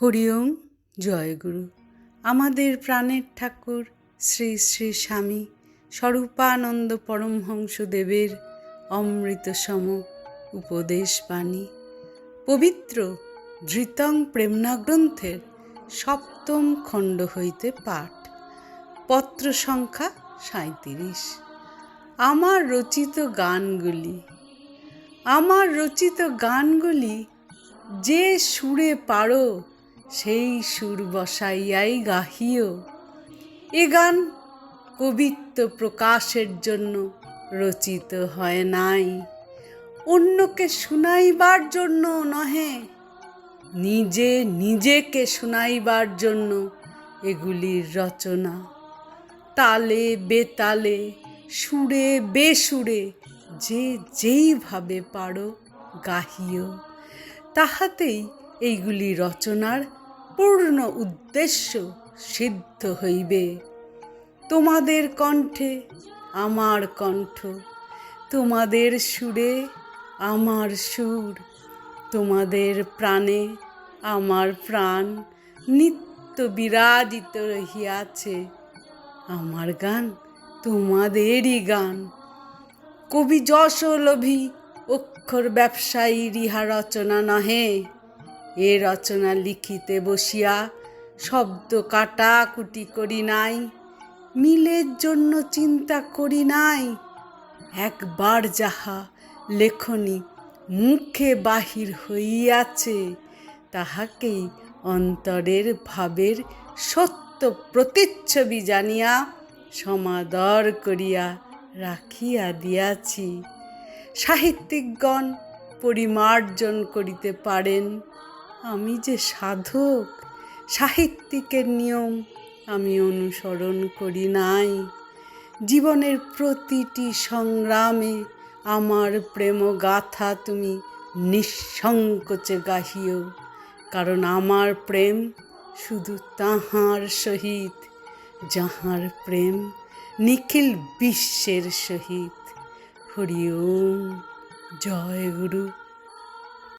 হরি ওম জয়গুরু। আমাদের প্রাণের ঠাকুর শ্রী শ্রী স্বামী স্বরূপানন্দ পরমহংসদেবের অমৃতসম উপদেশ বাণী পবিত্র ধৃতং প্রেমনা গ্রন্থের ৭ম খণ্ড হইতে পাঠ। পত্র সংখ্যা ৩৭। আমার রচিত গানগুলি যে সুরে পারো সেই সুর বসাইয়াই গাহিও। এ গান কবিত্ব প্রকাশের জন্য রচিত হয় নাই, অন্যকে শুনাইবার জন্য নহে, নিজেকে শুনাইবার জন্য এগুলির রচনা। তালে বেতালে, সুরে বেসুরে যে যেইভাবে পারো গাহিও, তাহাতেই এইগুলি রচনার পূর্ণ উদ্দেশ্য সিদ্ধ হইবে। তোমাদের কণ্ঠে আমার কণ্ঠ, তোমাদের সুরে আমার সুর, তোমাদের প্রাণে আমার প্রাণ নিত্য বিরাজিত রহিয়াছে। আমার গান তোমাদেরই গান। কবি যশোলোভী অক্ষর ব্যবসায়ী ইহা রচনা নহে। এ রচনা লিখিতে বসিয়া শব্দ কাটাকুটি করি নাই, মিলের জন্য চিন্তা করি নাই। একবার যাহা লেখনী মুখে বাহির হইয়াছে, তাহাকেই অন্তরের ভাবের সত্য প্রতিচ্ছবি জানিয়া সমাদর করিয়া রাখিয়া দিয়াছি। সাহিত্যিকগণ পরিমার্জন করিতে পারেন, আমি যে সাধক, সাহিত্যিকের নিয়ম আমি অনুসরণ করি নাই। জীবনের প্রতিটি সংগ্রামে আমার প্রেমগাথা তুমি নিঃসংকোচে গাহিও, কারণ আমার প্রেম শুধু তাহার সহিত যাহার প্রেম নিখিল বিশ্বের সহিত। হরি ওম জয় গুরু।